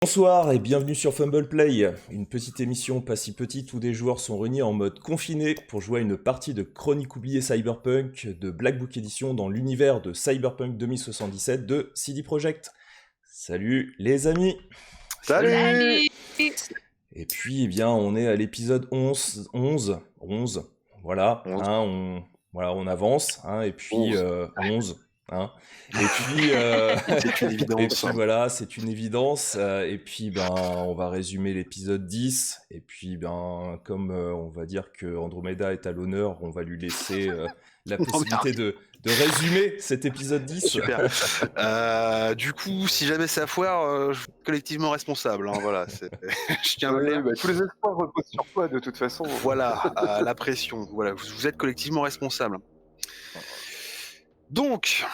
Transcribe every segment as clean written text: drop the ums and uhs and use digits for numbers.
Bonsoir et bienvenue sur Fumble Play, une petite émission pas si petite où des joueurs sont réunis en mode confiné pour jouer à une partie de Chronique oubliée Cyberpunk de Black Book Edition dans l'univers de Cyberpunk 2077 de CD Projekt. Salut les amis. Salut. Et puis on est à l'épisode 11, voilà, 11. On avance, et puis 11. Et puis, c'est une évidence. Et puis voilà, c'est une évidence. Et puis on va résumer l'épisode 10. Et puis comme on va dire que Andromeda est à l'honneur, on va lui laisser la possibilité de résumer cet épisode 10. Super. Du coup, si jamais ça foire, je suis collectivement responsable. Voilà, je tiens à le dire. Tous les espoirs reposent sur toi de toute façon. Voilà, la pression. Voilà, vous êtes collectivement responsable. Donc,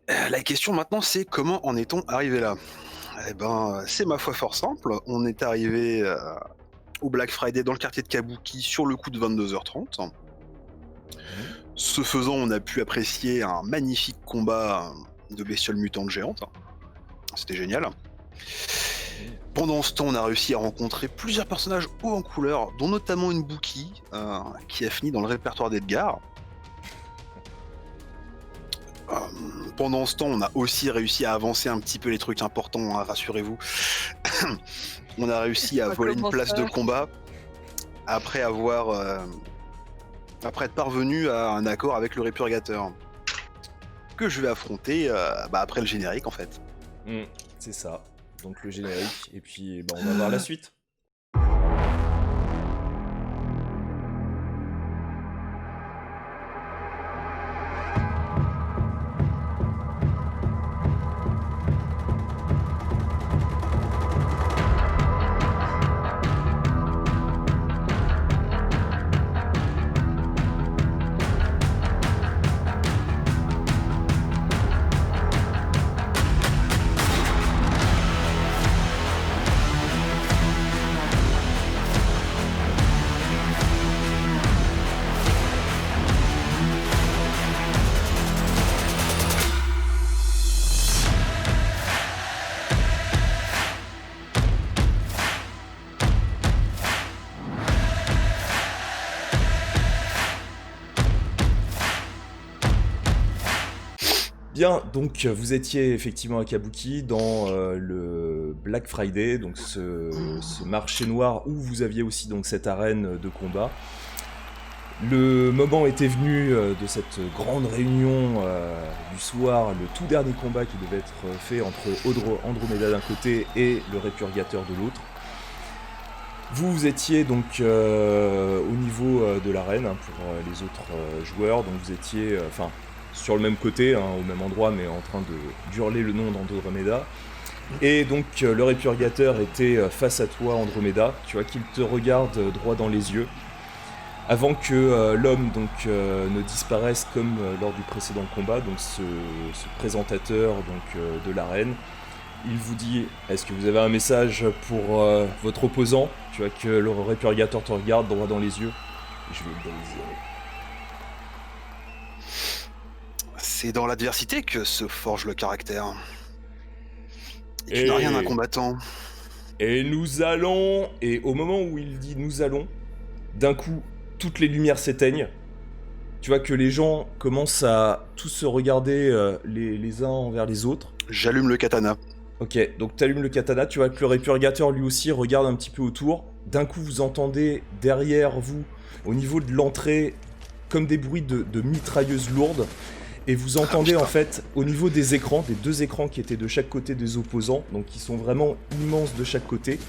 la question maintenant, c'est comment en est-on arrivé là ? Eh ben, c'est ma foi fort simple. On est arrivé au Black Friday dans le quartier de Kabuki sur le coup de 22h30. Ce faisant, on a pu apprécier un magnifique combat de bestioles mutantes géantes. C'était génial. Pendant ce temps, on a réussi à rencontrer plusieurs personnages hauts en couleur, dont notamment une Bookie qui a fini dans le répertoire d'Edgar. Pendant ce temps, on a aussi réussi à avancer un petit peu les trucs importants, rassurez-vous. On a réussi à voler une place de combat après être parvenu à un accord avec le Répurgateur, que je vais affronter après le générique en fait. C'est ça, donc le générique, et puis on va voir la suite. Bien, donc vous étiez effectivement à Kabuki dans le Black Friday, donc ce marché noir où vous aviez aussi donc cette arène de combat. Le moment était venu de cette grande réunion du soir, le tout dernier combat qui devait être fait entre Andromeda d'un côté et le Répurgateur de l'autre. Vous étiez donc au niveau de l'arène pour les autres joueurs, donc vous étiez sur le même côté, au même endroit, mais en train d'hurler le nom d'Andromeda. Et donc le Répurgateur était face à toi, Andromeda, tu vois qu'il te regarde droit dans les yeux, avant que l'homme donc ne disparaisse comme lors du précédent combat, donc ce présentateur donc, de l'arène. Il vous dit, est-ce que vous avez un message pour votre opposant ? Tu vois que le Répurgateur te regarde droit dans les yeux. Je vais le briser. C'est dans l'adversité que se forge le caractère. Et tu n'as rien d'un combattant. Et nous allons... Et au moment où il dit « nous allons », d'un coup, toutes les lumières s'éteignent. Tu vois que les gens commencent à tous se regarder les uns envers les autres. J'allume le katana. Ok, donc t'allumes le katana, tu vois que le Répurgateur lui aussi regarde un petit peu autour. D'un coup, vous entendez derrière vous, au niveau de l'entrée, comme des bruits de mitrailleuses lourdes. Et vous entendez en fait, au niveau des écrans, des deux écrans qui étaient de chaque côté des opposants, donc qui sont vraiment immenses de chaque côté,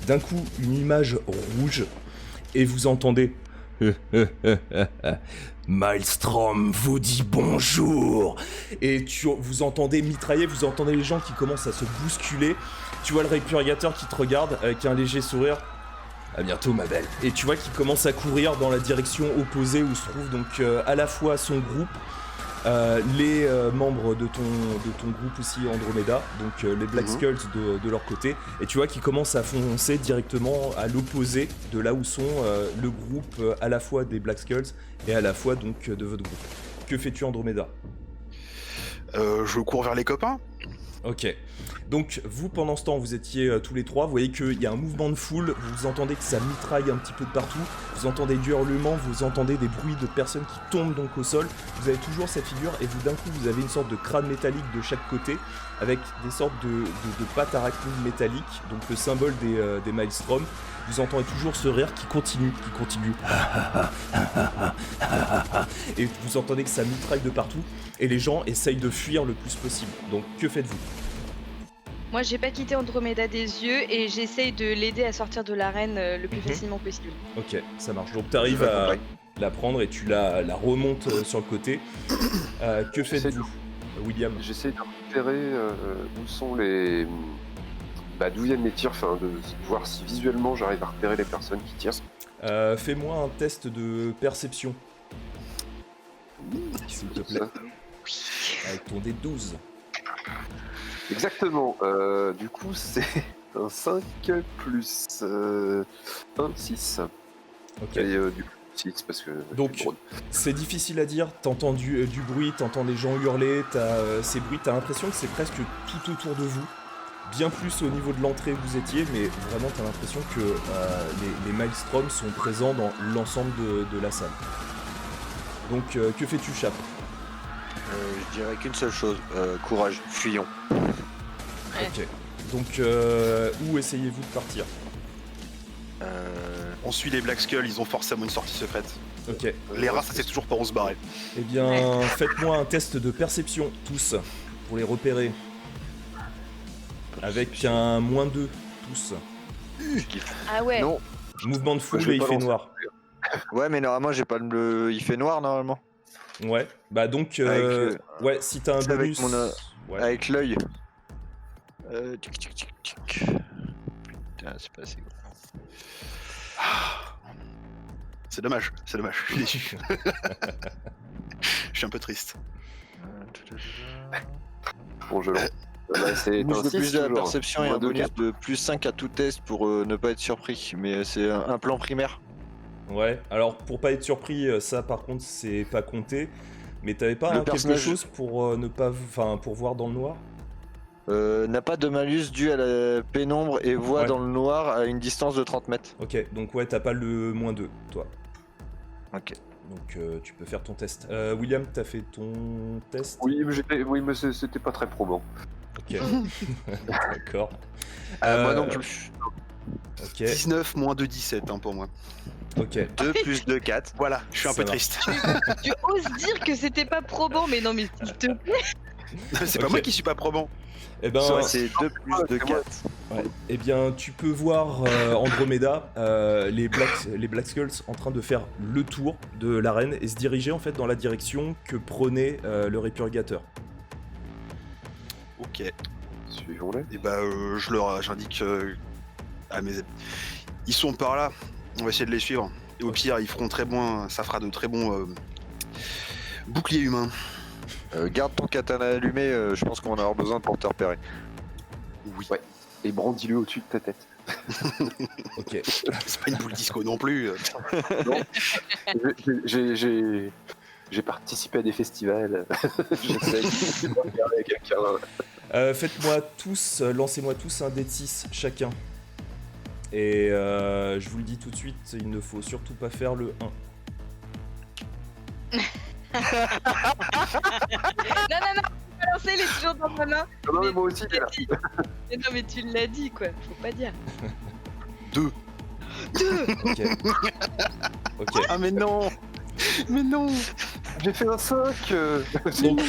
d'un coup, une image rouge, et vous entendez... Maelstrom vous dit bonjour. Et vous entendez mitrailler, vous entendez les gens qui commencent à se bousculer. Tu vois le Répurgateur qui te regarde avec un léger sourire. À bientôt ma belle. Et tu vois qu'il commence à courir dans la direction opposée où se trouve donc à la fois son groupe, les membres de ton groupe aussi Andromeda, donc les Black Skulls de leur côté, et tu vois qu'ils commencent à foncer directement à l'opposé de là où sont le groupe à la fois des Black Skulls et à la fois donc de votre groupe. Que fais-tu Andromeda ? Je cours vers les copains. Ok. Donc vous pendant ce temps vous étiez tous les trois, vous voyez qu'il y a un mouvement de foule, vous entendez que ça mitraille un petit peu de partout, vous entendez du hurlement, vous entendez des bruits de personnes qui tombent donc au sol, vous avez toujours cette figure et vous d'un coup vous avez une sorte de crâne métallique de chaque côté avec des sortes de pattes arachnides métalliques, donc le symbole des Maelstrom. Vous entendez toujours ce rire qui continue. Et vous entendez que ça mitraille de partout et les gens essayent de fuir le plus possible. Donc que faites-vous ? Moi, j'ai pas quitté Andromeda des yeux et j'essaye de l'aider à sortir de l'arène le plus facilement possible. Ok, ça marche. Donc t'arrives à la prendre et tu la remontes sur le côté. Que faites-vous, William ? J'essaie de repérer où sont les... d'où viennent les tirs, enfin de voir si visuellement j'arrive à repérer les personnes qui tirent. Fais-moi un test de perception, s'il te plaît. Avec ton D12. Exactement, du coup c'est un 5 plus 1, 6. Ok. Et du coup 6 parce que... Donc, c'est difficile à dire, t'entends du bruit, t'entends des gens hurler, t'as ces bruits, t'as l'impression que c'est presque tout autour de vous. Bien plus au niveau de l'entrée où vous étiez, mais vraiment t'as l'impression que les Maelstrom sont présents dans l'ensemble de la salle. Donc que fais-tu, Chap ? Je dirais qu'une seule chose, courage, fuyons. Ok. Donc où essayez-vous de partir ? On suit les Black Skull, ils ont forcément une sortie secrète. Ok. Les rats, ça sait toujours pas où se barrer. Eh bien, faites-moi un test de perception, tous, pour les repérer. Avec un -2, tous. Ah ouais. Non. Mouvement de foule Je vais et il pas fait lancer. noir. Ouais, mais normalement, j'ai pas le. Il fait noir normalement. Ouais, bah donc, ouais, si t'as un c'est avec bonus... mon, ouais. Avec l'œil. Tic, tic, tic, tic. Putain, c'est pas assez. C'est dommage, c'est dommage. Je suis déçu. Je suis un peu triste. Bon, je lance. C'est Bonus un de 6 plus de la toujours. perception et Moins un de bonus 4. de plus 5 à tout test pour ne pas être surpris. Mais c'est un plan primaire. Ouais, alors pour pas être surpris, ça par contre c'est pas compté. Mais t'avais pas Le quelque personnage- chose pour ne pas... Enfin, pour voir dans le noir ? N'a pas de malus dû à la pénombre et voit Ouais. dans le noir à une distance de 30 mètres. Ok, donc ouais, t'as pas le -2, toi. Ok. Donc tu peux faire ton test. William, t'as fait ton test ? Oui, mais c'était pas très probant. Ok. D'accord. Moi non plus. Ok, 19 moins 2, 17 pour moi. ok. 2 plus 2, 4. Voilà, je suis un Ça peu marche. triste. Tu oses dire que c'était pas probant, mais non, mais s'il te plaît. C'est pas Ok. moi qui suis pas probant. Eh ben, C'est 2 plus 2, 4. ouais. Eh bien, tu peux voir Andromeda, les Black Skulls en train de faire le tour de l'arène et se diriger en fait dans la direction que prenait le Répurgateur. Ok. Suivons-les. Et bah, j'indique à mes... Ils sont par là. On va essayer de les suivre. Et au pire, ils feront très bon. Ça fera de très bons boucliers humains. Garde ton katana allumé, je pense qu'on va en avoir besoin pour te repérer. Oui. Ouais. Et brandis-le au-dessus de ta tête. Ok. C'est pas une boule disco non plus. J'ai participé à des festivals. J'essaie de regarder quelqu'un. Faites-moi tous, lancez-moi tous un dé de 6 chacun. Et je vous le dis tout de suite, il ne faut surtout pas faire le 1. Non, balancer, il est toujours dans ma main. Non, mais moi aussi, tu l'as dit. Mais non, mais tu l'as dit, quoi. Faut pas dire. 2. Ok. Ok. Ah mais non. Mais non. j'ai fait un 5. Donc,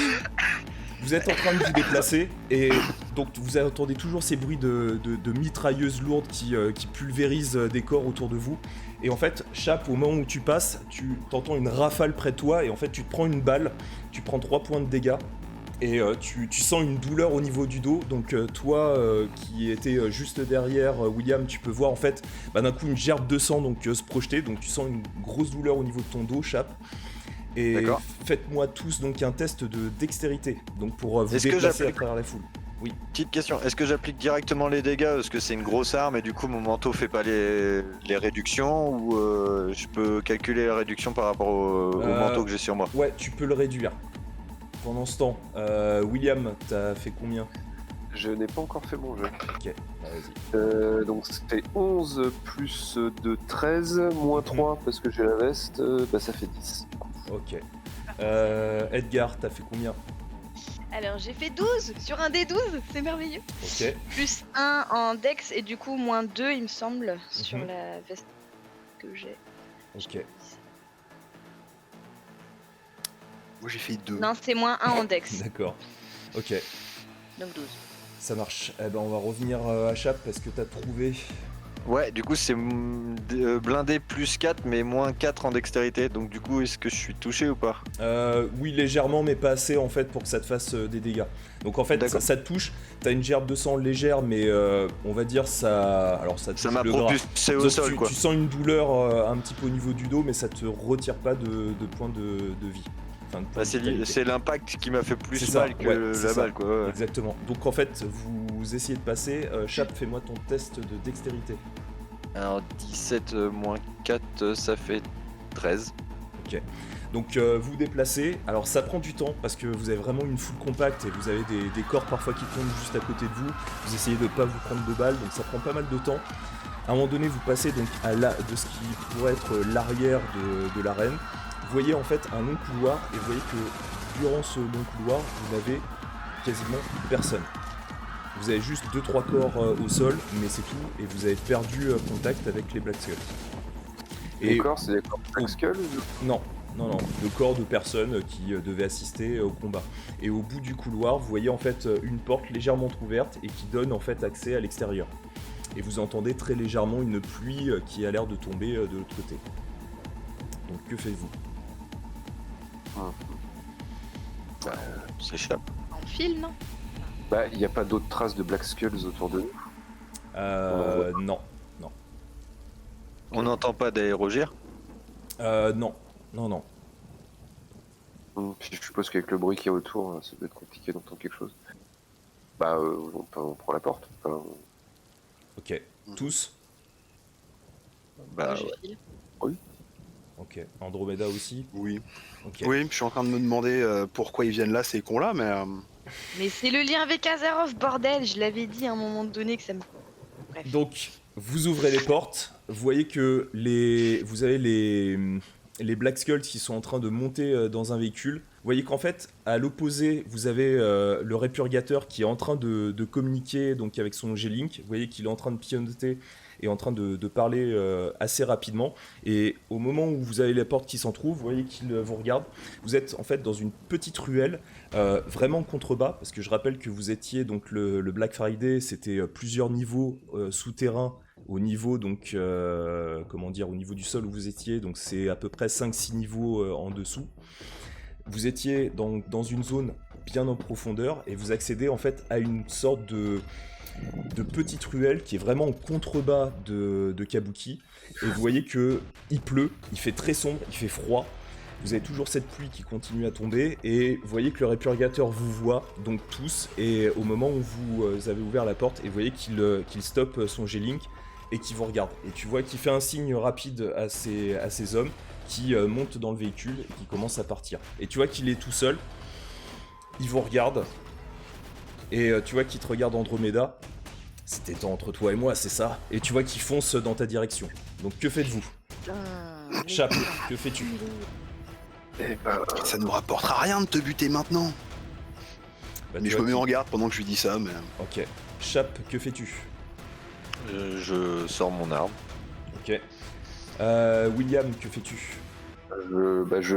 vous êtes en train de vous déplacer et donc vous entendez toujours ces bruits de mitrailleuses lourdes qui pulvérisent des corps autour de vous. Et en fait, Chap, au moment où tu passes, tu t'entends une rafale près de toi et en fait tu te prends une balle, tu prends 3 points de dégâts et tu sens une douleur au niveau du dos. Donc toi qui étais juste derrière William, tu peux voir en fait d'un coup une gerbe de sang donc se projeter. Donc tu sens une grosse douleur au niveau de ton dos, Chap. Et D'accord. faites-moi tous donc un test de dextérité, donc pour vous Est-ce que déplacer à j'applique- travers la foule. Petite question, est-ce que j'applique directement les dégâts parce que c'est une grosse arme et du coup mon manteau fait pas les réductions ou je peux calculer la réduction par rapport au manteau que j'ai sur moi? Ouais, tu peux le réduire. Pendant ce temps, William, t'as fait combien ? Je n'ai pas encore fait mon jeu. Ok, bah, vas-y. Donc c'était 11 plus 2, 13, moins 3 parce que j'ai la veste, bah ça fait 10. Ok. Edgar, t'as fait combien? Alors j'ai fait 12 sur un des 12, c'est merveilleux. Ok. Plus 1 en dex et du coup moins 2 il me semble sur Mhm. la veste que j'ai. Ok. Moi j'ai fait 2. Non, c'est moins 1 en dex, D'accord. Ok, donc 12. ça marche. Eh ben, on va revenir à Chap parce que t'as trouvé. Ouais, du coup, c'est blindé plus 4, mais moins 4 en dextérité. Donc, du coup, est-ce que je suis touché ou pas? Oui, légèrement, mais pas assez en fait pour que ça te fasse des dégâts. Donc en fait, D'accord. ça te touche. T'as une gerbe de sang légère, mais on va dire ça. Alors ça touche Ça m'a le gras. propulsé au Donc, sol, quoi. tu sens une douleur un petit peu au niveau du dos, mais ça te retire pas de points de vie. Enfin, de points Bah, de vitalité. c'est l'impact qui m'a fait plus C'est ça, mal que ouais, c'est la ça. balle, quoi. Ouais. Exactement. Donc en fait, vous essayez de passer. Chap, fais-moi ton test de dextérité. Alors, 17 moins 4, ça fait 13. Donc vous vous déplacez, alors ça prend du temps parce que vous avez vraiment une foule compacte et vous avez des corps parfois qui tombent juste à côté de vous, vous essayez de ne pas vous prendre de balles, donc ça prend pas mal de temps. À un moment donné vous passez donc de ce qui pourrait être l'arrière de l'arène, vous voyez en fait un long couloir et vous voyez que durant ce long couloir vous n'avez quasiment personne. Vous avez juste 2-3 corps au sol, mais c'est tout, et vous avez perdu contact avec les Black Skulls. Les corps, c'est des corps Black Skull Non, de corps de personnes qui devaient assister au combat. Et au bout du couloir, vous voyez en fait une porte légèrement ouverte et qui donne en fait accès à l'extérieur. Et vous entendez très légèrement une pluie qui a l'air de tomber de l'autre côté. Donc que faites-vous? On s'échappe. En fil, non? Bah, il n'y a pas d'autres traces de Black Skulls autour de nous. Non. On n'entend pas d'aérogire. Non. Puis je suppose qu'avec le bruit qu'il y a autour, ça doit être compliqué d'entendre quelque chose. Bah, on prend la porte. Enfin, Ok. Tous? Bah, Moi, je ouais. file. Ok. Andromeda aussi? Oui. Ok. Oui, je suis en train de me demander pourquoi ils viennent là, ces cons-là, mais. Mais c'est le lien avec Azeroth, bordel, je l'avais dit à un moment donné que ça me... Bref. Donc, vous ouvrez les portes, vous voyez que vous avez les Black Skulls qui sont en train de monter dans un véhicule. Vous voyez qu'en fait, à l'opposé, vous avez le Répurgateur qui est en train de communiquer donc, avec son G-Link. Vous voyez qu'il est en train de pianoter et en train de parler assez rapidement. Et au moment où vous avez les portes qui s'entrouvent, vous voyez qu'il vous regarde. Vous êtes en fait dans une petite ruelle, vraiment contrebas, parce que je rappelle que vous étiez donc le Black Friday, c'était plusieurs niveaux souterrains au niveau donc au niveau du sol où vous étiez, donc c'est à peu près 5-6 niveaux en dessous. Vous étiez dans une zone bien en profondeur et vous accédez en fait à une sorte de petite ruelle qui est vraiment en contrebas de Kabuki. Et vous voyez que il pleut, il fait très sombre, il fait froid. Vous avez toujours cette pluie qui continue à tomber et vous voyez que le Répurgateur vous voit, donc tous, et au moment où vous avez ouvert la porte, et vous voyez qu'il stoppe son G-Link et qu'il vous regarde. Et tu vois qu'il fait un signe rapide à ces hommes qui montent dans le véhicule et qui commencent à partir. Et tu vois qu'il est tout seul, il vous regarde, et tu vois qu'il te regarde Andromeda. C'était entre toi et moi, c'est ça? Et tu vois qu'il fonce dans ta direction. Donc que faites-vous? Putain, Chap, que fais-tu? Eh ben, Ça nous rapportera rien de te buter maintenant. Bah, Mais tu je vois me mets qu'il- en garde pendant que je lui dis ça, mais. Ok. Chap, que fais-tu? Je sors mon arme. Ok. William, que fais-tu?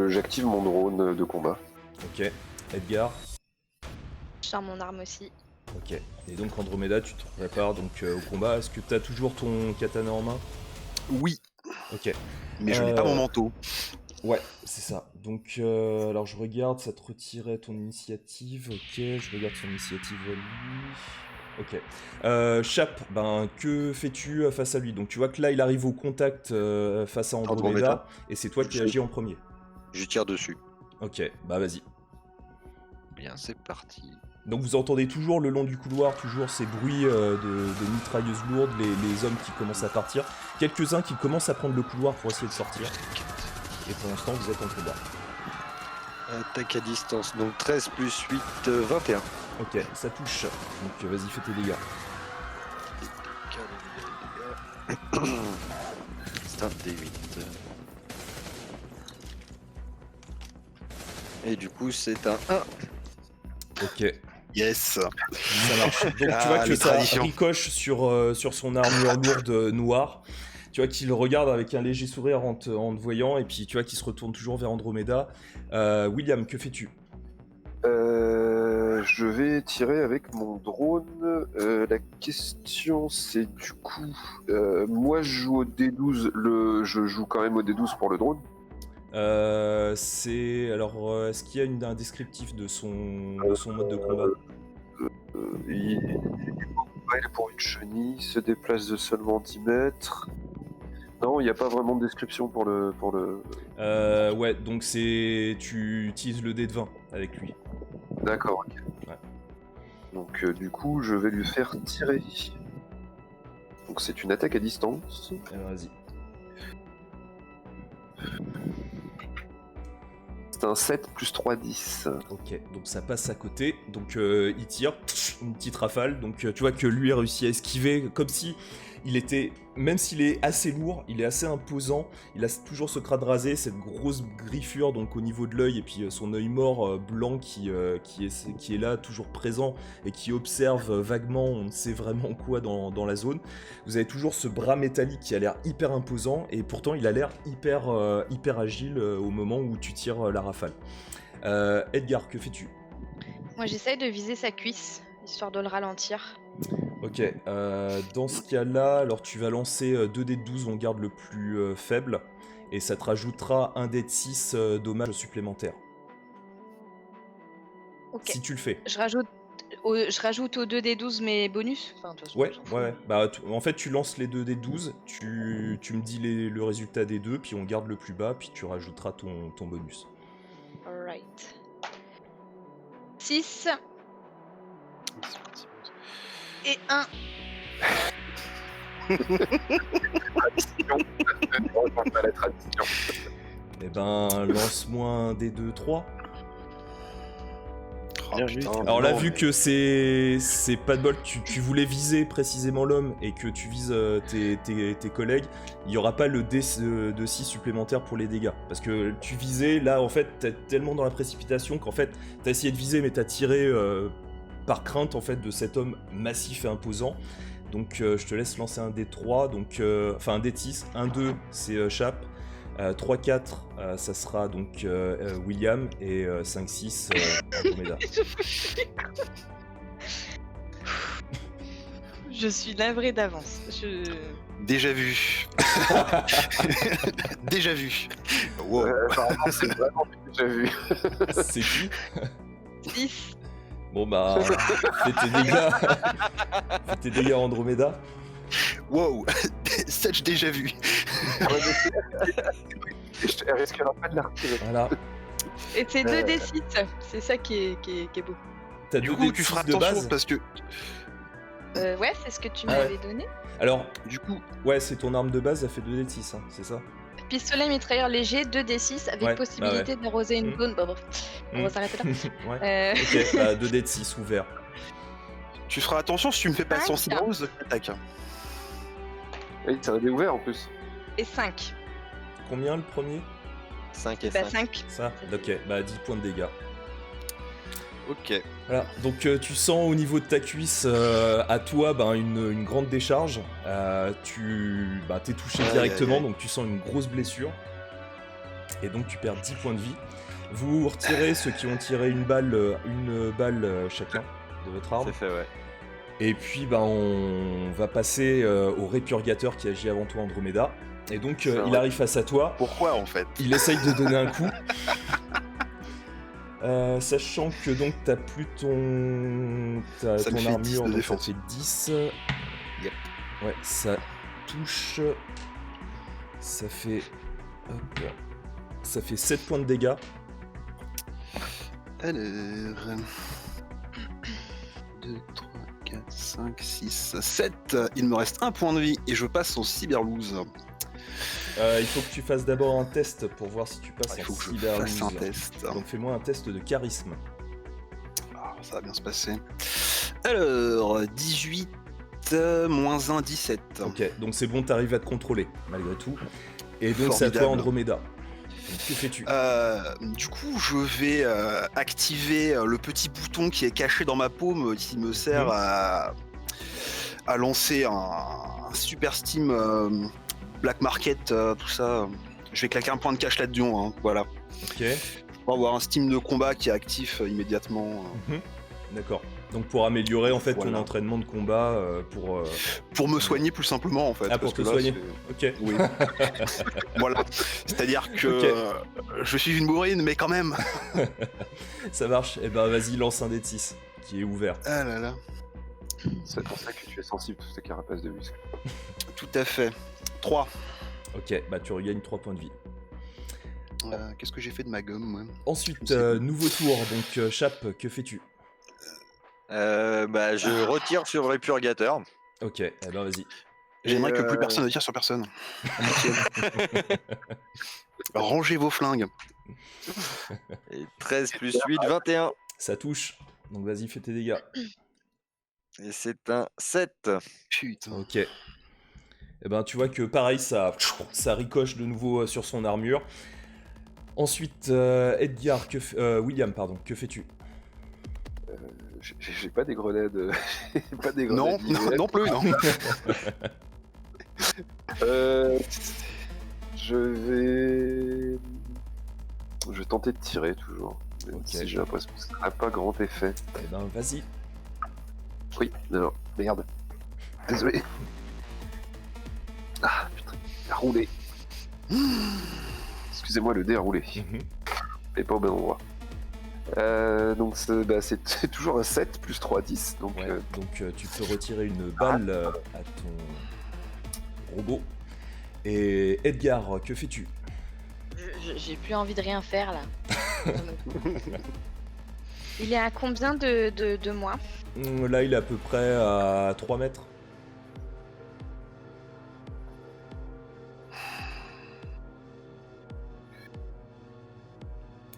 j'active mon drone de combat. Ok. Edgar? Je sors mon arme aussi. Ok. Et donc Andromeda, tu te prépares donc au combat. Est-ce que tu as toujours ton katana en main? Oui, Ok. mais je n'ai pas mon manteau. Ouais, c'est ça. Donc, alors je regarde, ça te retirait ton initiative. Ok, je regarde son initiative à lui. Ok. Chap, ben que fais-tu face à lui? Donc tu vois que là, il arrive au contact face à Andromeda, Andromeda. et c'est toi qui Je- agis en premier. Je tire dessus. Ok, bah vas-y. Bien, c'est parti. Donc vous entendez toujours le long du couloir, toujours ces bruits de mitrailleuses lourdes, les hommes qui commencent à partir. Quelques-uns qui commencent à prendre le couloir pour essayer de sortir. Et pour l'instant, vous êtes en combat. Attaque à distance, donc 13 plus 8, 21. Ok, ça touche. Donc vas-y, fais tes dégâts. C'est un D8. Et du coup, c'est un 1. Ok, Yes. ça marche. Donc tu vois que les ça traditions. ricoche sur son armure lourde noire. Tu vois qu'il regarde avec un léger sourire en te voyant, et puis tu vois qu'il se retourne toujours vers Andromeda. William, que fais-tu? Je vais tirer avec mon drone. La question c'est du coup, moi je joue au D12, je joue quand même au D12 pour le drone. Est-ce qu'il y a un descriptif de son mode de combat? Il est pour une chenille, il se déplace de seulement 10 mètres. Non, il n'y a pas vraiment de description pour le... Ouais, donc tu utilises le dé de 20 avec lui. D'accord, ok. Ouais. Donc du coup, je vais lui faire tirer. Donc c'est une attaque à distance. Vas-y. C'est un 7 plus 3, 10. Ok, donc ça passe à côté. Donc il tire, une petite rafale. Donc tu vois que lui a réussi à esquiver, comme si il était, même s'il est assez lourd, il est assez imposant. Il a toujours ce crâne rasé, cette grosse griffure donc au niveau de l'œil, et puis son œil mort blanc qui est là, toujours présent, et qui observe vaguement, on ne sait vraiment quoi dans la zone. Vous avez toujours ce bras métallique qui a l'air hyper imposant, et pourtant il a l'air hyper agile au moment où tu tires la rafale. Edgar, que fais-tu? Moi, j'essaye de viser sa cuisse, histoire de le ralentir. Ok, dans ce cas-là, alors tu vas lancer 2 dés de 12, on garde le plus faible, et ça te rajoutera un dé de 6 dommages supplémentaires. Ok. Si tu le fais. Je rajoute aux 2 des 12 mes bonus. Enfin, de toute façon, Ouais, on s'en fout. ouais. Bah, en fait, tu lances les 2 dés de 12, tu me dis le résultat des deux, puis on garde le plus bas, puis tu rajouteras ton bonus. Alright. 6 et 1. La tradition. Eh ben, lance-moi un dé de 3. Bien vu. Alors là, vu que c'est pas de bol, tu voulais viser précisément l'homme et que tu vises tes collègues, il n'y aura pas le dé de 6 supplémentaire pour les dégâts. Parce que tu visais, là, en fait, t'es tellement dans la précipitation qu'en fait, t'as essayé de viser, mais t'as tiré par crainte, en fait, de cet homme massif et imposant. Donc je te laisse lancer un dé de 3, donc, enfin un dé de 6, 1, 2, c'est Chap. 3-4, ça sera donc William, et 5-6, Andromeda. Je suis navrée d'avance. Déjà vu. Déjà vu. Wow. Apparemment, c'est vraiment déjà vu. C'est qui? 6. Bon bah, fais tes dégâts. Fais tes dégâts, Andromeda. Wow. Such déjà vu. Elle risquera pas de la retirer. Voilà. Et c'est 2 des 6. C'est ça qui est beau. T'as Du deux coup, dés tu de feras 6 de attention base. parce que Ouais, c'est ce que tu Ah ouais. m'avais donné. Alors, du coup, ouais, c'est ton arme de base, ça fait 2 dés de 6, hein, c'est ça? Pistolet mitrailleur léger, 2 des 6 avec Ouais, possibilité d'arroser une Mm. zone. Bon, bref, on va s'arrêter là. Ouais. Ok, bah 2 dés de 6 ouverts. tu feras attention si tu me fais pas Cinq. sensible rose, attaque. Oui, c'est un dé ouvert en plus. Et 5. Combien le premier? 5 et Bah 5. 5. Ça? Ok, bah 10 points de dégâts. Ok. Voilà, donc tu sens au niveau de ta cuisse, à toi, une grande décharge. T'es touché Aïe, directement, aïe, aïe. donc tu sens une grosse blessure. Et donc tu perds 10 points de vie. Vous retirez ceux qui ont tiré une balle chacun de votre arme. C'est fait, ouais. Et puis on va passer au répurgateur qui agit avant toi, Andromeda. Et donc Ça il va. arrive face à toi. Pourquoi en fait? Il essaye de donner un coup. Sachant que donc t'as plus Ça me ton fait 10 armure, de donc ça défense. fait 10. Yep. Ouais, ça touche. Ça fait. Hop. Ça fait 7 points de dégâts. Alors. 2, 3, 4, 5, 6, 7. Il me reste un point de vie et je passe en cyberloose. Il faut que tu fasses d'abord un test pour voir si tu passes Il en faut que je cyberloose. fasse un test. Donc fais-moi un test de charisme. Ah, ça Ça va bien se passer. Alors, 18 moins 1, 17. Ok, donc c'est bon, t'arrives à te contrôler, malgré tout. Et donc c'est à toi, Formidable. Andromeda. Donc, que fais-tu? Du coup, je vais activer le petit bouton qui est caché dans ma paume qui me sert à lancer un super Steam Black Market, tout ça. Je vais claquer un point de cash là-dedans, hein, voilà. Ok, On va avoir un Steam de combat qui est actif immédiatement. d'accord. Donc pour améliorer en fait ton Voilà. entraînement de combat, Pour me soigner plus simplement en fait. Ah, pour parce que te là, soigner. c'est- Ok, Oui. Voilà. C'est-à-dire que Ok. je suis une bourrine, mais quand même. ça marche. Et ben vas-y, lance un dé de 6 qui est ouvert. Ah là là. C'est pour ça que tu es sensible à toutes ces carapaces de muscles. Tout à fait. 3. Ok, bah tu regagnes 3 points de vie. Qu'est-ce que j'ai fait de ma gomme, moi Ensuite, Je sais plus. nouveau tour, donc Chap, que fais-tu? Je retire sur le répurgateur. Ok, eh ben vas-y. J'aimerais que plus euh, personne ne tire sur personne. Rangez vos flingues. Et 13 plus 8, 21. Ça touche, donc vas-y, fais tes dégâts. Et c'est un 7. Putain. Ok. Eh ben tu vois que pareil, ça ricoche de nouveau sur son armure. Ensuite, Edgar, William, pardon, que fais-tu? J'ai pas des grenades. J'ai pas des Non, grenades. IVF. non plus, non. Je vais tenter de tirer toujours. Même Ok. si j'ai l'impression que ça n'a pas grand effet. Eh ben vas-y. Oui, non, merde. Désolé. Ah putain, il a roulé. Excusez-moi, le dé a roulé. Mais pas au bon endroit. Donc c'est toujours un 7 plus 3, 10. Donc Ouais, donc tu peux retirer une balle à ton robot. Et Edgar, que fais-tu? J'ai plus envie de rien faire là. Il est à combien de moi? Là, il est à peu près à 3 mètres.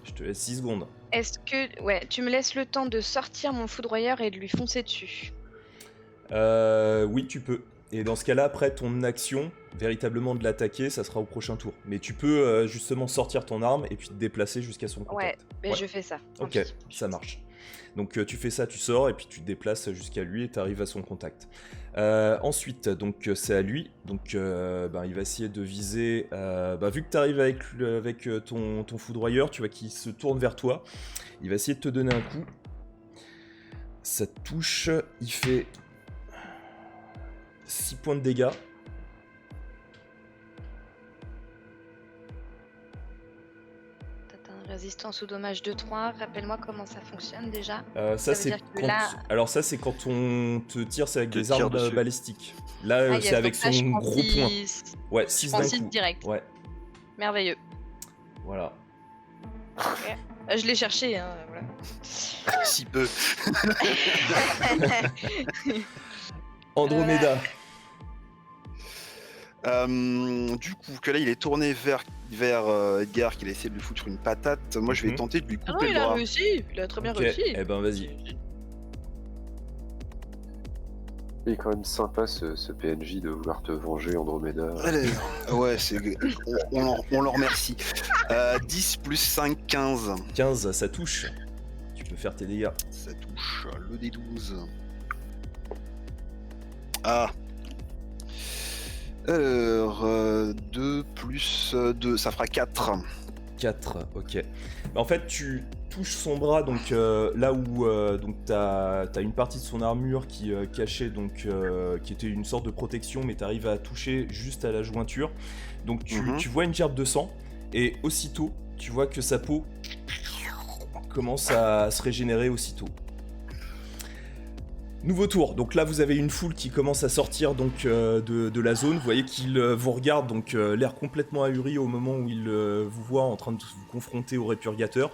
Je te laisse 6 secondes. Est-ce que... Ouais, tu me laisses le temps de sortir mon foudroyeur et de lui foncer dessus. Oui, tu peux. Et dans ce cas-là, après ton action, véritablement de l'attaquer, ça sera au prochain tour. Mais tu peux justement sortir ton arme et puis te déplacer jusqu'à son Ouais, contact. mais Ouais. je fais ça. tant Ok, pis. ça marche. Donc tu fais ça, tu sors et puis tu te déplaces jusqu'à lui et tu arrives à son contact. Ensuite, donc c'est à lui. Donc il va essayer de viser. Vu que tu arrives avec ton foudroyeur, tu vois qu'il se tourne vers toi. Il va essayer de te donner un coup. Ça touche. Il fait 6 points de dégâts. Résistance au dommage de 3. Rappelle-moi comment ça fonctionne déjà. Ça Ça veut c'est dire que quand... là- Alors ça c'est quand on te tire, c'est avec Te des tire armes dessus. balistiques. Là Ah, c'est yes, avec donc là, son je prends gros point. 6 Ouais, 6 prends d'un 6 coup. direct. Ouais, Merveilleux. voilà. Je l'ai cherché, hein, voilà. Si peu. Andromeda. Du coup, que là il est tourné vers Edgar, qu'il a essayé de lui foutre une patate. Moi je vais Mhm. tenter de lui Ah non, couper il le a bras. réussi. Il a très bien Ok, réussi. eh ben vas-y. il est quand même sympa ce PNJ de vouloir te venger, Andromeda. Allez. Ouais, on le remercie. 10 plus 5, 15. 15, ça touche. Tu peux faire tes dégâts. Ça touche le D12. Ah. Alors, 2 plus 2, ça fera 4. 4, ok. En fait, tu touches son bras, donc là où donc t'as une partie de son armure qui cachait, donc qui était une sorte de protection, mais t'arrives à toucher juste à la jointure. Donc tu vois une gerbe de sang, et aussitôt, tu vois que sa peau commence à se régénérer aussitôt. Nouveau tour, donc là vous avez une foule qui commence à sortir donc de la zone, vous voyez qu'il vous regarde, donc l'air complètement ahuri au moment où il vous voit en train de vous confronter au répurgateur.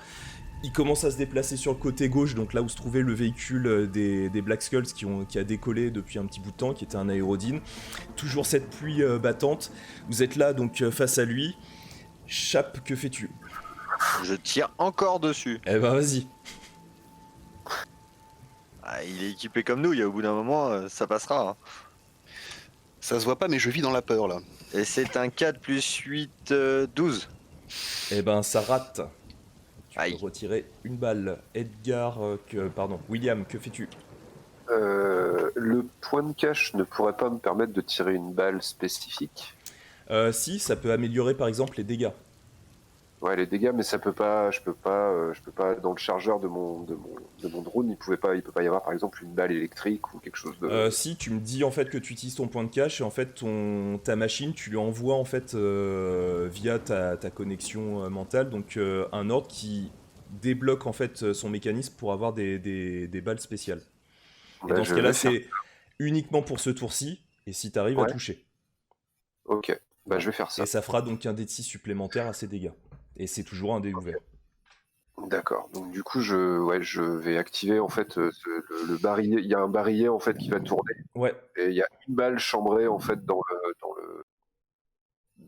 Il commence à se déplacer sur le côté gauche, donc là où se trouvait le véhicule des Black Skulls qui a décollé depuis un petit bout de temps, qui était un aérodine. Toujours cette pluie battante, vous êtes là donc face à lui. Chap, que fais-tu? Je tire encore dessus. Eh ben vas-y. Ah, il est équipé comme nous, il y a au bout d'un moment, ça passera. Hein. Ça se voit pas, mais je vis dans la peur là. Et c'est un 4 plus 8, 12. Eh ben, ça rate. Tu Aïe. peux retirer une balle. Edgar, pardon, William, que fais-tu? Le point de cache ne pourrait pas me permettre de tirer une balle spécifique. Si, ça peut améliorer par exemple les dégâts. Ouais, les dégâts, mais ça peut pas, je peux pas dans le chargeur de mon drone, il peut pas y avoir par exemple une balle électrique ou quelque chose de. Si, tu me dis en fait que tu utilises ton point de cache et en fait ta machine, tu lui envoies en fait via ta connexion mentale donc un ordre qui débloque en fait son mécanisme pour avoir des balles spéciales. Et Bah, dans je ce cas-là, vais faire- c'est uniquement pour ce tour-ci et si tu arrives à Ouais. toucher. Ok, bah je vais faire ça. Et ça fera donc un dé de 6 supplémentaire à ses dégâts. Et c'est toujours un dé ouvert. D'accord. Donc du coup, je vais activer en fait le barillet. Il y a un barillet en fait qui va tourner Ouais, et il y a une balle chambrée en fait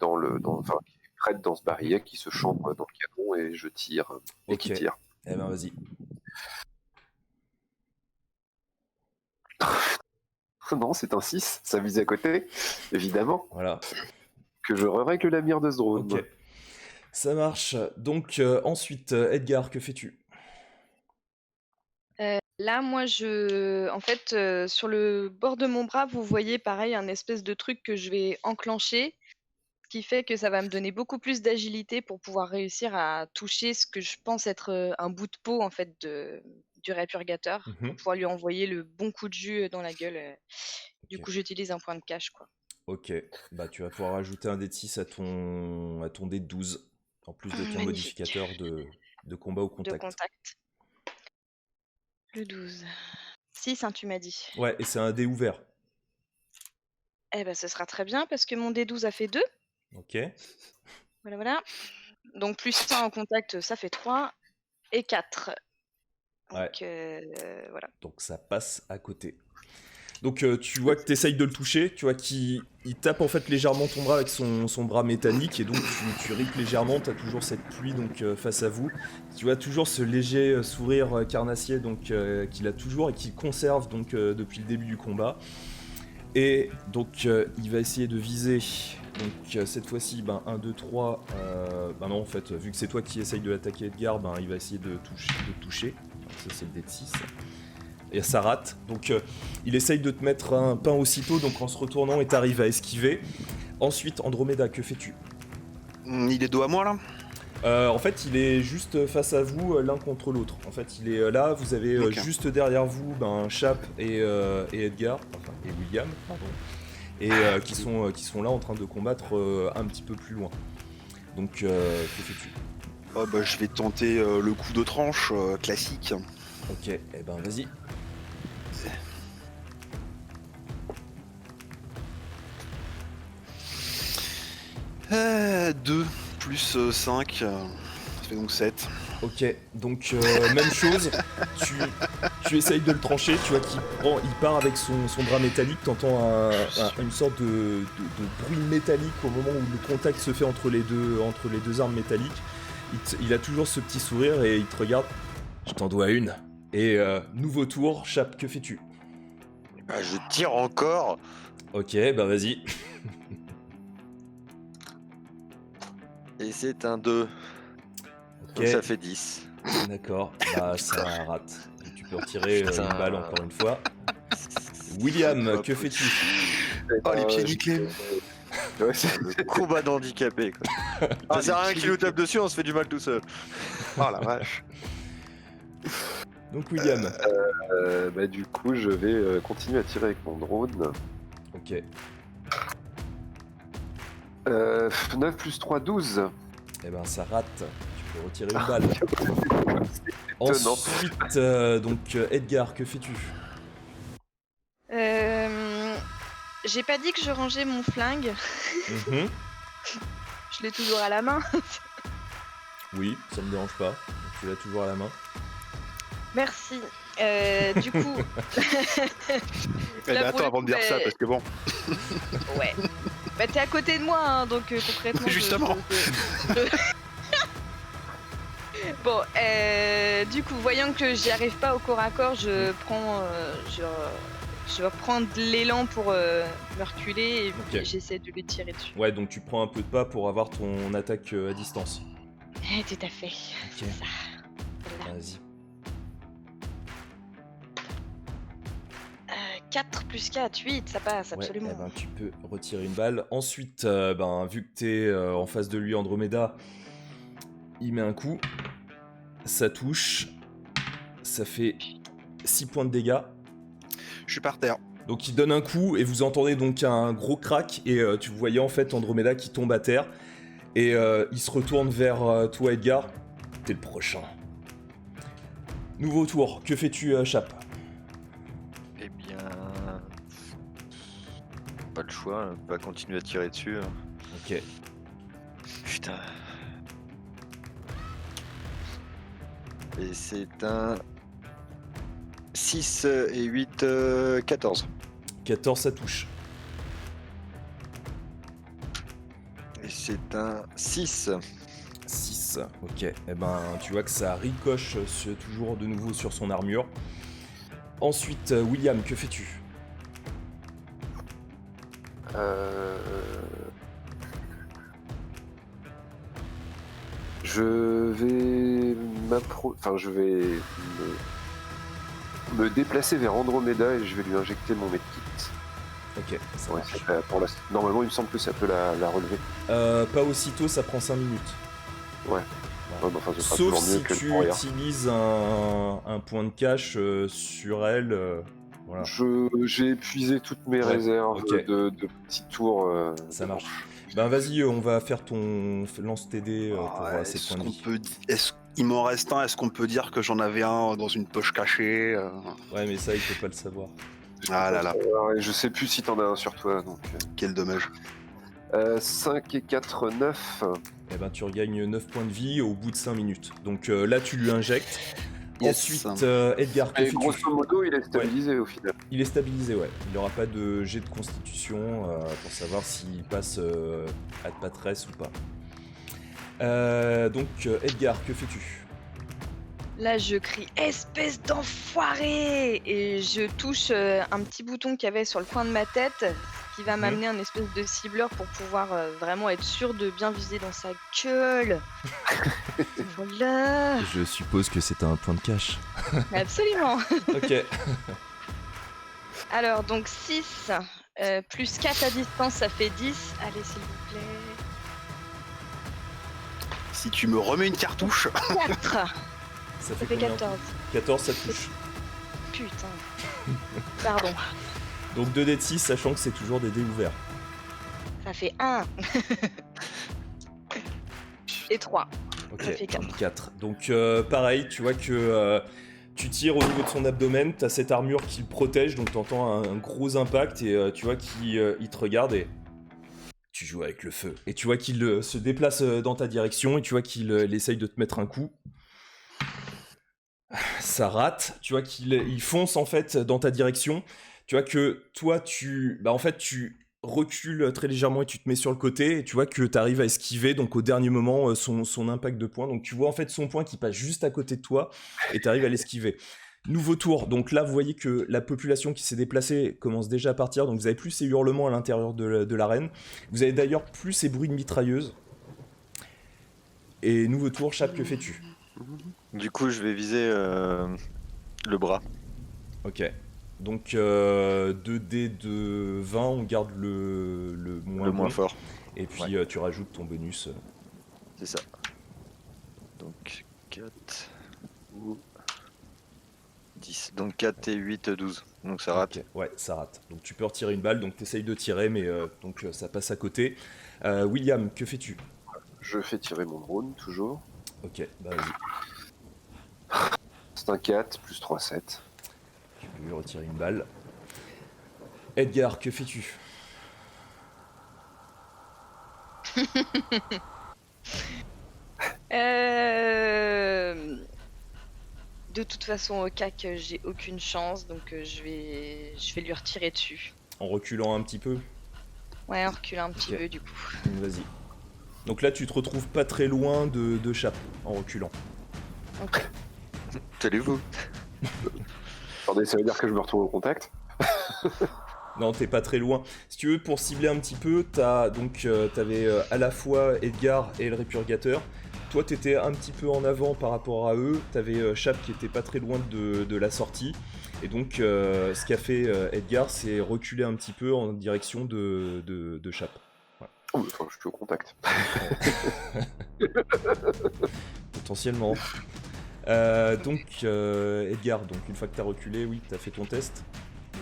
enfin qui est prête dans ce barillet qui se chambre dans le canon et je tire et qui Ok. tire. eh ben vas-y. Non, c'est un 6, ça vise à côté, évidemment, Voilà. que je règle la mire de ce drone. Ok. Ça marche. Donc ensuite, Edgar, que fais-tu? Là, moi, en fait, sur le bord de mon bras, vous voyez pareil un espèce de truc que je vais enclencher, ce qui fait que ça va me donner beaucoup plus d'agilité pour pouvoir réussir à toucher ce que je pense être un bout de peau en fait du répurgateur, pour Mhm. pouvoir lui envoyer le bon coup de jus dans la gueule. Du Ok. coup, j'utilise un point de cache, quoi. Ok. Bah tu vas pouvoir ajouter un dé de 6 à ton dé de 12. En plus de ton Magnifique. modificateur de combat au De contact. contact. Le 12. 6, hein, tu m'as dit. Ouais, et c'est un dé ouvert. Eh ben, ce sera très bien parce que mon D12 a fait 2. Ok. Voilà, voilà. Donc plus 1 en contact, ça fait 3. Et 4. Donc voilà. Donc ça passe à côté. Donc tu vois que tu essayes de le toucher, tu vois qu'il tape en fait légèrement ton bras avec son bras métallique et donc tu ripes légèrement, tu as toujours cette pluie donc face à vous. Tu vois toujours ce léger sourire carnassier donc qu'il a toujours et qu'il conserve donc depuis le début du combat. Et donc il va essayer de viser. Donc cette fois-ci, 1, 2, 3. Non en fait, vu que c'est toi qui essaye de l'attaquer Edgar, il va essayer de toucher. Donc, ça c'est le dé de 6. Et ça rate. Donc il essaye de te mettre un pain aussitôt, donc en se retournant et t'arrives à esquiver. Ensuite, Andromeda, que fais-tu? Il est dos à moi là? En fait, il est juste face à vous, l'un contre l'autre. En fait, il est là, vous avez Ok. juste derrière vous Chap et Edgar, enfin, et William, pardon, et qui sont là en train de combattre un petit peu plus loin. Donc, que fais-tu? Oh, bah, je vais tenter le coup de tranche classique. Ok, eh ben vas-y. Euh, 2 plus 5, ça fait donc 7. Ok, donc même chose, tu essayes de le trancher, tu vois qu'il part avec son bras métallique, t'entends une sorte de bruit métallique au moment où le contact se fait entre les deux armes métalliques. Il a toujours ce petit sourire et il te regarde. Je t'en dois une. Et nouveau tour, Chap, que fais-tu? Bah, je tire encore. Ok, bah vas-y. Et c'est un 2. Ok, Donc ça fait 10. d'accord, bah ça rate. Donc, tu peux retirer une Putain. balle encore une fois. William, que fais-tu? Oh, les pieds nickelés. Ouais, Le combat d'handicapé, quoi. Ça sert à rien qu'il nous tape dessus, on se fait du mal tout seul. Oh la vache. Donc William. du coup, je vais continuer à tirer avec mon drone. Ok. 9 plus 3, 12. Eh ben ça rate, tu peux retirer une balle. étonnant. Ensuite, Edgar, que fais-tu? J'ai pas dit que je rangeais mon flingue. Mhm. Je l'ai toujours à la main. Oui, ça me dérange pas. Tu l'as toujours à la main. Merci. Du coup, Eh Là, ben, pour attends le avant coup, de dire ça, parce que bon. ouais. Bah t'es à côté de moi, hein, donc concrètement. Justement. Bon, du coup, voyant que j'y arrive pas au corps à corps, je vais prendre l'élan pour me reculer et Ok. j'essaie de lui tirer dessus. Ouais, donc tu prends un peu de pas pour avoir ton attaque à distance. Tout à fait. Ok. C'est ça. Voilà. Vas-y. 4 plus 4, 8, ça passe, absolument. Ouais, tu peux retirer une balle. Ensuite, vu que t'es en face de lui, Andromeda, il met un coup. Ça touche. Ça fait 6 points de dégâts. Je suis par terre. Donc il donne un coup et vous entendez donc un gros crack et tu voyais en fait Andromeda qui tombe à terre. Et il se retourne vers toi, Edgar. T'es le prochain. Nouveau tour. Que fais-tu, Chap? Eh bien... Pas le choix, on va continuer à tirer dessus. Ok. Putain. Et c'est un... 6 et 8, 14. 14, ça touche. Et c'est un 6. 6. Ok. Tu vois que ça ricoche toujours de nouveau sur son armure. Ensuite, William, que fais-tu? Je vais je vais me déplacer vers Andromeda et je vais lui injecter mon medkit. Ok, ça Ouais, marche. Normalement, il me semble que ça peut la relever. Pas aussitôt, ça prend 5 minutes. Ouais. Ouais, enfin, ce sera Sauf toujours mieux si que le tu courrier. utilises un point de cache sur elle. Voilà. J'ai épuisé toutes mes Ouais, réserves ok. de petits tours. Ça marche. Vas-y, on va faire ton lance TD pour ces Est-ce points de qu'on vie. peut... Il m'en reste un, est-ce qu'on peut dire que j'en avais un dans une poche cachée Ouais, mais ça, il peut pas le savoir. Ah là là, Je sais plus si t'en as un sur toi. Donc, quel dommage. 5 et 4, 9. Tu regagnes 9 points de vie au bout de 5 minutes. Donc là, tu lui injectes. Yes. Ensuite, Edgar, que Et fais-tu? grosso modo, il est stabilisé au final. Il est stabilisé, ouais. Il n'aura pas de jet de constitution pour savoir s'il passe à patresse ou pas. Edgar, que fais-tu? Là, je crie « Espèce d'enfoiré !» et je touche un petit bouton qu'il y avait sur le coin de ma tête qui va m'amener un espèce de cibleur pour pouvoir vraiment être sûr de bien viser dans sa gueule. Voilà. Je suppose que c'est un point de cache. Absolument. Ok. Alors, donc 6 plus 4 à distance, ça fait 10. Allez, s'il vous plaît. Si tu me remets une cartouche... 4. Ça Ça fait fait combien? 14. 14, ça touche. Putain. Pardon. Donc 2 dés de 6, sachant que c'est toujours des dés ouverts. Ça fait 1. Et 3. Ok, Ça fait 4. 4. Donc pareil, tu vois que tu tires au niveau de son abdomen, t'as cette armure qui le protège, donc t'entends un gros impact et tu vois qu'il il te regarde et tu joues avec le feu. Et tu vois qu'il se déplace dans ta direction et tu vois qu'il essaye de te mettre un coup. Ça rate, tu vois qu'il fonce en fait dans ta direction. Tu vois que toi tu recules très légèrement et tu te mets sur le côté et tu vois que tu arrives à esquiver donc au dernier moment son impact de poing. Donc tu vois en fait son poing qui passe juste à côté de toi et tu arrives à l'esquiver. Nouveau tour, donc là vous voyez que la population qui s'est déplacée commence déjà à partir, donc vous avez plus ces hurlements à l'intérieur de l'arène. Vous avez d'ailleurs plus ces bruits de mitrailleuses. Et nouveau tour, Chap, que fais-tu? Du coup, je vais viser le bras. Ok. Donc 2D de 20, on garde le moins Le moins bon. fort. Et puis tu rajoutes ton bonus. C'est ça. Donc 4 ou 10. Donc 4 et 8, 12. Donc ça rate. Ok, ouais, ça rate. Donc tu peux retirer une balle, donc t'essayes de tirer, mais donc ça passe à côté. William, que fais-tu? Je fais tirer mon drone, toujours. Ok, vas-y. C'est un 4, plus 3, 7. Tu peux lui retirer une balle. Edgar, que fais-tu? De toute façon, au CAC, j'ai aucune chance, donc je vais lui retirer dessus. En reculant un petit peu? Ouais, on recule un petit Ok. peu du coup. Vas-y. Donc là, tu te retrouves pas très loin de Chap, en reculant. Ok. Salut vous. Attendez, ça veut dire que je me retrouve au contact? Non, t'es pas très loin. Si tu veux, pour cibler un petit peu, t'avais à la fois Edgar et le Répurgateur. Toi, t'étais un petit peu en avant par rapport à eux. T'avais Chap qui était pas très loin de la sortie. Et donc, ce qu'a fait Edgar, c'est reculer un petit peu en direction de Chap. Oh, mais enfin, je suis au contact. Potentiellement. Edgar, donc une fois que t'as reculé, oui, t'as fait ton test.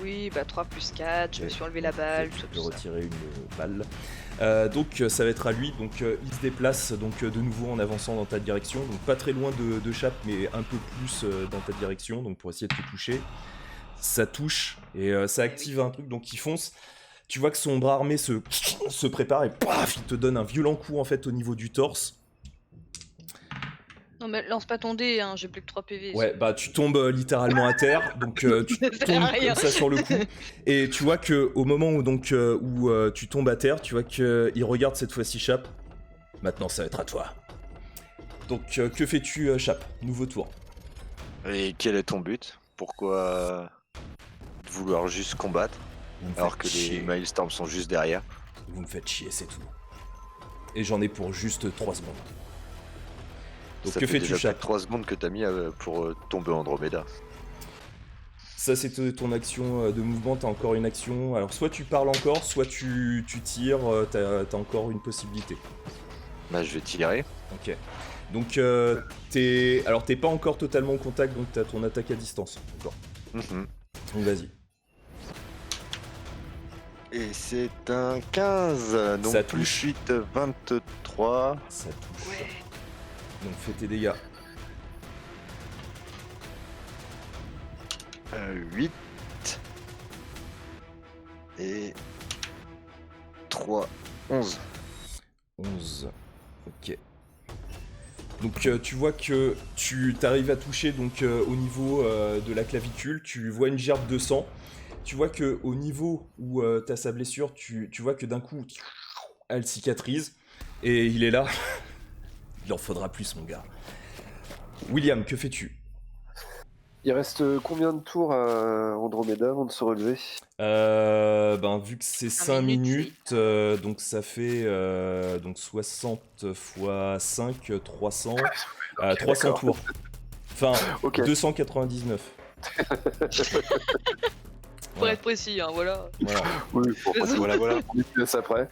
Oui, bah 3 plus 4, je me suis enlevé la balle, Tu tout peux ça. retirer une balle. Ça va être à lui. Donc il se déplace de nouveau en avançant dans ta direction. Donc pas très loin de Chap, mais un peu plus dans ta direction. Donc pour essayer de te toucher. Ça touche et ça active un truc. Donc il fonce. Tu vois que son bras armé se prépare et paf, il te donne un violent coup en fait au niveau du torse. Non mais lance pas ton dé, hein, j'ai plus que 3 PV. Ouais, bah tu tombes littéralement à terre, donc tu Ça sert tombes à rien. comme ça sur le coup, et tu vois que au moment où tu tombes à terre, tu vois que il regarde cette fois-ci Chap. Maintenant, ça va être à toi. Donc que fais-tu, Chap? Nouveau tour. Et quel est ton but? Pourquoi vouloir juste combattre Vous me alors faites que chier. les Maelstrom sont juste derrière? Vous me faites chier, c'est tout. Et j'en ai pour juste 3 secondes. Donc Ça que fait fais-tu, déjà Chap? 3 secondes que t'as mis pour tomber Andromeda. Ça, c'est ton action de mouvement. T'as encore une action. Alors, soit tu parles encore, soit tu tires. T'as encore une possibilité. Bah je vais tirer. Ok. Donc, t'es pas encore totalement au contact, donc t'as ton attaque à distance. D'accord. Mhm. Donc, vas-y. Et c'est un 15, donc Ça plus touche. 8, 23. Ça touche. Ouais. Donc, fais tes dégâts. 8 et 3, 11. 11. Ok. Donc, tu vois que tu t'arrives à toucher donc, au niveau de la clavicule. Tu vois une gerbe de sang. Tu vois que au niveau où t'as sa blessure, tu vois que d'un coup, elle cicatrise. Et il est là. Il en faudra plus, mon gars. William, que fais-tu? Il reste combien de tours à Andromeda avant de se relever? Vu que c'est 5 5 minutes, minutes, donc ça fait donc 60 x 5, 300, 300 d'accord. tours. Enfin, Ok. 299. Pour Voilà. être précis, hein, voilà. Voilà. Oui, bon, Voilà. on y laisse après.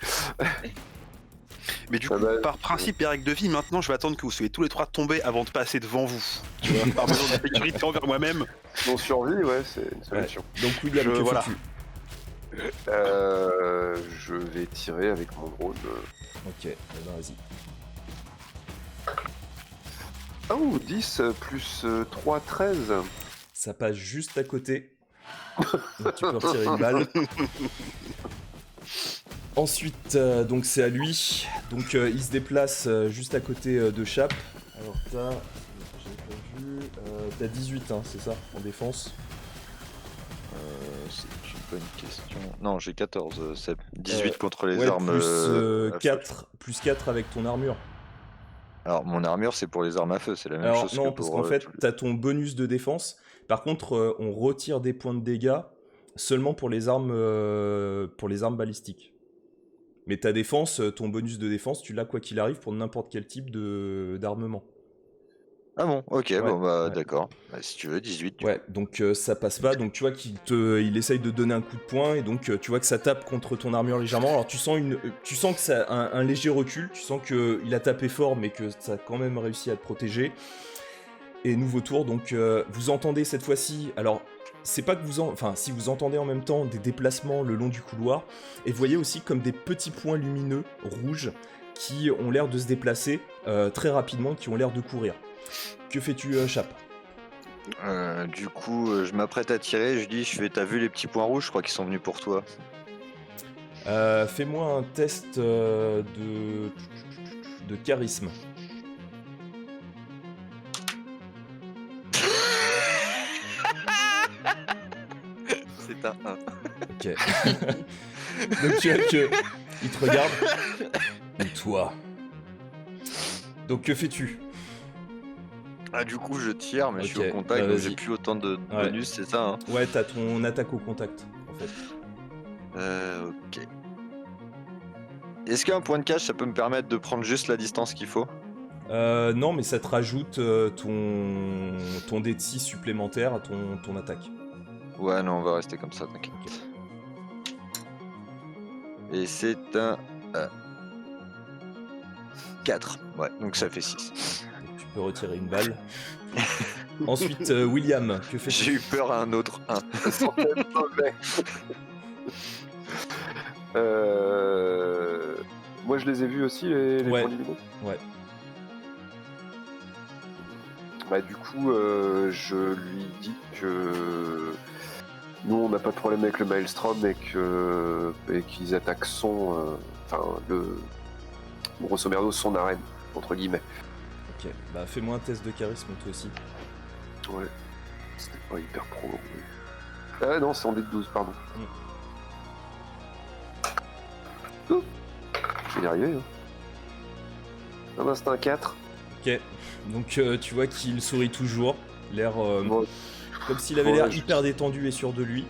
Mais du Ah coup, bah, par principe et règle de vie, maintenant, je vais attendre que vous soyez tous les trois tombés avant de passer devant vous. Tu vois, par mesure de sécurité envers moi-même. mon survie, ouais, c'est une solution. Donc William, que Voilà. fais-tu? Je vais tirer avec mon drone. Ok, eh ben, vas-y. Oh, 10 plus 3, 13. Ça passe juste à côté. Donc tu peux retirer une balle. Ensuite, donc c'est à lui. Donc il se déplace juste à côté de Chap. Alors j'avais pas vu, t'as 18, hein, c'est ça, en défense. C'est une bonne question. Non, j'ai 14, Seb. 18 contre les Ouais, armes. plus 4 avec ton armure. Alors, mon armure, c'est pour les armes à feu, c'est la même Alors chose non, que parce pour. qu'en fait, tous les- t'as ton bonus de défense. Par contre, on retire des points de dégâts seulement pour les armes balistiques. Mais ta défense, ton bonus de défense, tu l'as quoi qu'il arrive pour n'importe quel type d'armement. Ah bon, ok, Ouais, bon bah ouais. d'accord. Bah, si tu veux, 18. Ouais, donc ça passe pas. Donc tu vois il essaye de donner un coup de poing et donc tu vois que ça tape contre ton armure légèrement. Alors tu sens que ça a un léger recul. Tu sens que il a tapé fort, mais que ça a quand même réussi à te protéger. Et nouveau tour. Donc vous entendez cette fois-ci. Alors c'est pas que si vous entendez en même temps des déplacements le long du couloir et vous voyez aussi comme des petits points lumineux rouges qui ont l'air de se déplacer très rapidement, qui ont l'air de courir. Que fais-tu, Chap? Du coup, je m'apprête à tirer, t'as vu les petits points rouges, je crois qu'ils sont venus pour toi. Fais-moi un test de charisme. C'est un 1. Ok. Donc tu vois que il te regarde. Et toi. Donc que fais-tu? Ah, du coup, je tire, mais je suis Ok, au contact, bah, donc vas-y. j'ai plus autant de Ouais. bonus, c'est ça, hein. Ouais, t'as ton attaque au contact, en fait. Ok. Est-ce qu'un point de cache, ça peut me permettre de prendre juste la distance qu'il faut? Non, mais ça te rajoute ton dé de 6 supplémentaire à ton attaque. Ouais, non, on va rester comme ça, t'inquiète. Ok. Et c'est un 4. Ouais, donc ça fait 6. Donc, tu peux retirer une balle. Ensuite, William, que fais-tu? J'ai eu peur à un autre 1. Moi, je les ai vus aussi, les Ouais. points lumineux. Ouais. Bah, du coup, je lui dis que nous, on n'a pas de problème avec le Maelstrom et qu'ils attaquent grosso merdo, son arène, entre guillemets. Ok, bah fais-moi un test de charisme toi aussi. Ouais. C'était pas hyper pro. Ah non, c'est en D12, pardon. Oh, je vais y arriver. Hein. Ah non, c'était un 4. Ok, donc tu vois qu'il sourit toujours, l'air Bon, comme s'il avait ouais, l'air je- hyper détendu et sûr de lui.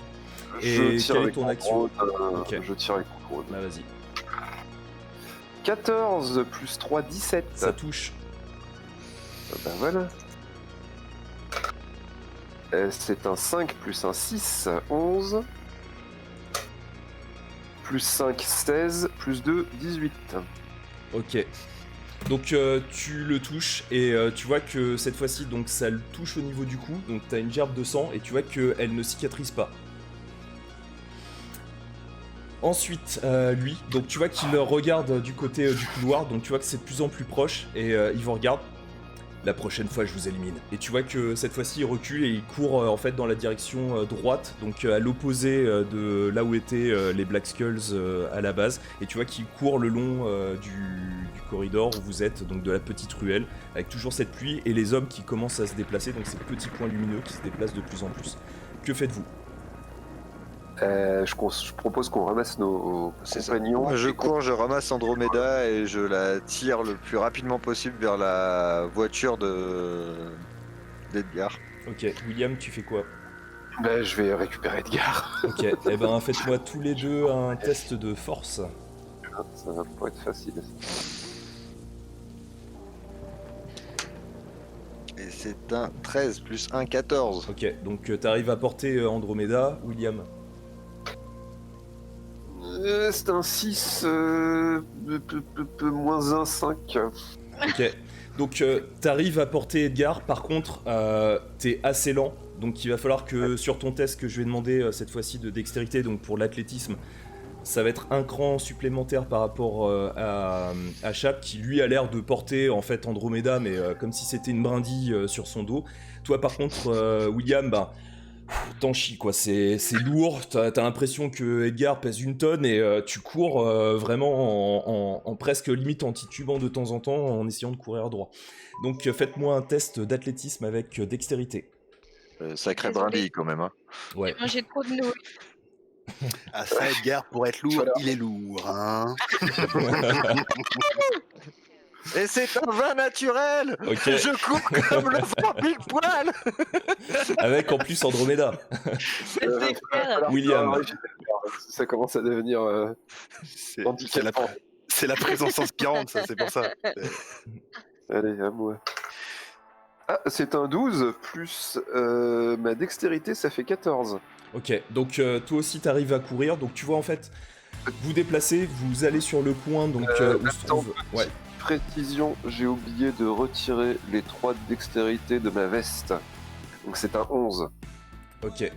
Et je tire quelle est avec ton mon action? drone, Ok. Je tire avec mon drone. Bah vas-y, 14 plus 3, 17. ça touche. Ben voilà. C'est un 5 plus un 6, 11. Plus 5, 16. Plus 2, 18. Ok. Donc tu le touches et tu vois que cette fois-ci donc ça le touche au niveau du cou, donc t'as une gerbe de sang et tu vois qu'elle ne cicatrise pas. Ensuite, lui, donc tu vois qu'il regarde du côté du couloir, donc tu vois que c'est de plus en plus proche et il vous regarde. La prochaine fois, je vous élimine. Et tu vois que cette fois-ci, il recule et il court en fait dans la direction droite, donc à l'opposé de là où étaient les Black Skulls à la base. Et tu vois qu'il court le long du corridor où vous êtes, donc de la petite ruelle, avec toujours cette pluie et les hommes qui commencent à se déplacer, donc ces petits points lumineux qui se déplacent de plus en plus. Que faites-vous? Je propose qu'on ramasse nos C'est ça. compagnons. Moi, je cours, je ramasse Andromeda et je la tire le plus rapidement possible vers la voiture d'Edgar. Ok, William, tu fais quoi? Ben, je vais récupérer Edgar. Ok, eh ben faites-moi tous les deux un test de force. Ça va pas être facile. Et c'est un 13 plus 1, 14. Ok, donc t'arrives à porter Andromeda, William. C'est un 6, moins 1, 5. Ok, donc t'arrives à porter Edgar, par contre t'es assez lent, donc il va falloir que sur ton test que je vais demander cette fois-ci de dextérité, donc pour l'athlétisme, ça va être un cran supplémentaire par rapport à Chap qui lui a l'air de porter en fait Andromeda, mais comme si c'était une brindille sur son dos. Toi par contre, William, bah t'en chies quoi, c'est lourd, t'as l'impression que Edgar pèse 1 tonne et tu cours vraiment en presque limite en titubant de temps en temps en essayant de courir droit. Donc faites-moi un test d'athlétisme avec dextérité. Sacré Désolé. brindille quand même. Hein. Ouais. Moi j'ai trop de nouilles. Ah ça, Edgar, pour être lourd, Voilà. il est lourd, hein. Et c'est un vin naturel. Ok, Je cours comme le vent pile poil. avec en plus Andromeda. C'est clair. William. Ah, ouais, ça commence à devenir C'est handicapant. c'est la présence inspirante, ça, c'est pour ça. Allez, à moi. Ah, c'est un 12, plus ma dextérité, ça fait 14. Ok, donc toi aussi t'arrives à courir, donc tu vois en fait, vous déplacez, vous allez sur le point donc où se trouve... Ouais, Précision, j'ai oublié de retirer les 3 de dextérité de ma veste. Donc c'est un 11. ok.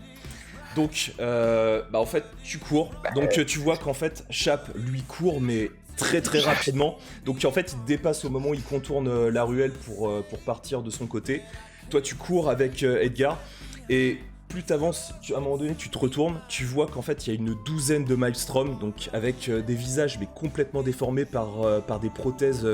Donc, en fait, tu cours. Donc, tu vois qu'en fait, Chap, lui, court, mais très très rapidement. Donc, en fait, il te dépasse au moment où il contourne la ruelle pour partir de son côté. Toi, tu cours avec Edgar. Et plus t'avances, à un moment donné, tu te retournes. Tu vois qu'en fait, il y a une douzaine de Maelstrom, donc avec des visages, mais complètement déformés par des prothèses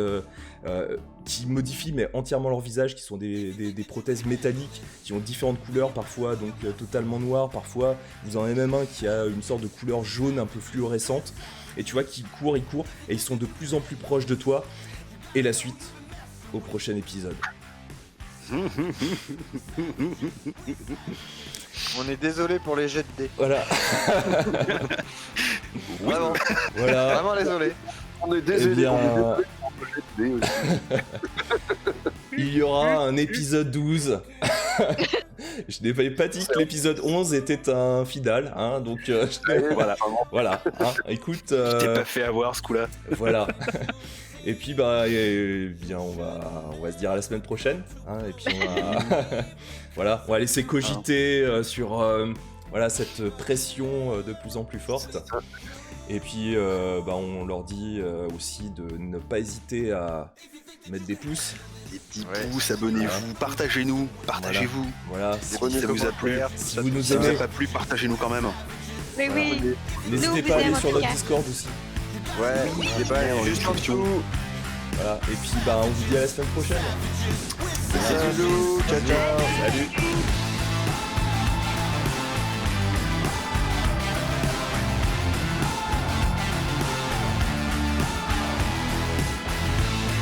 qui modifient mais entièrement leur visage, qui sont des prothèses métalliques qui ont différentes couleurs, parfois donc totalement noires, parfois vous en avez même un qui a une sorte de couleur jaune un peu fluorescente, et tu vois qu'ils courent, et ils sont de plus en plus proches de toi, et la suite au prochain épisode. On est désolé pour les jets de dés. Voilà. Vraiment, Voilà. vraiment désolé. On est désolé. Eh bien, On est désolé pour le jet de dés aussi. il y aura un épisode 12. Je n'avais pas dit que l'épisode 11 était un final, hein, donc voilà. Voilà. Hein, écoute. Je t'ai pas fait avoir ce coup-là. Voilà. Et puis bien on va se dire à la semaine prochaine. Hein, et puis voilà, on va laisser cogiter sur voilà cette pression de plus en plus forte. Et puis on leur dit aussi de ne pas hésiter à mettre des pouces. Des petits Ouais. pouces, abonnez-vous, partagez-nous, partagez-vous. Voilà. Si ça vous a plu, Si vous nous si ça vous a aimez, pas plu, partagez-nous quand même. Mais oui, n'hésitez nous pas à vous aller aimons sur en notre tout cas. Discord aussi. Ouais, n'oubliez pas, il est juste en dessous. Voilà. Et puis on vous dit à la semaine prochaine. Bisous, ciao ciao. Salut.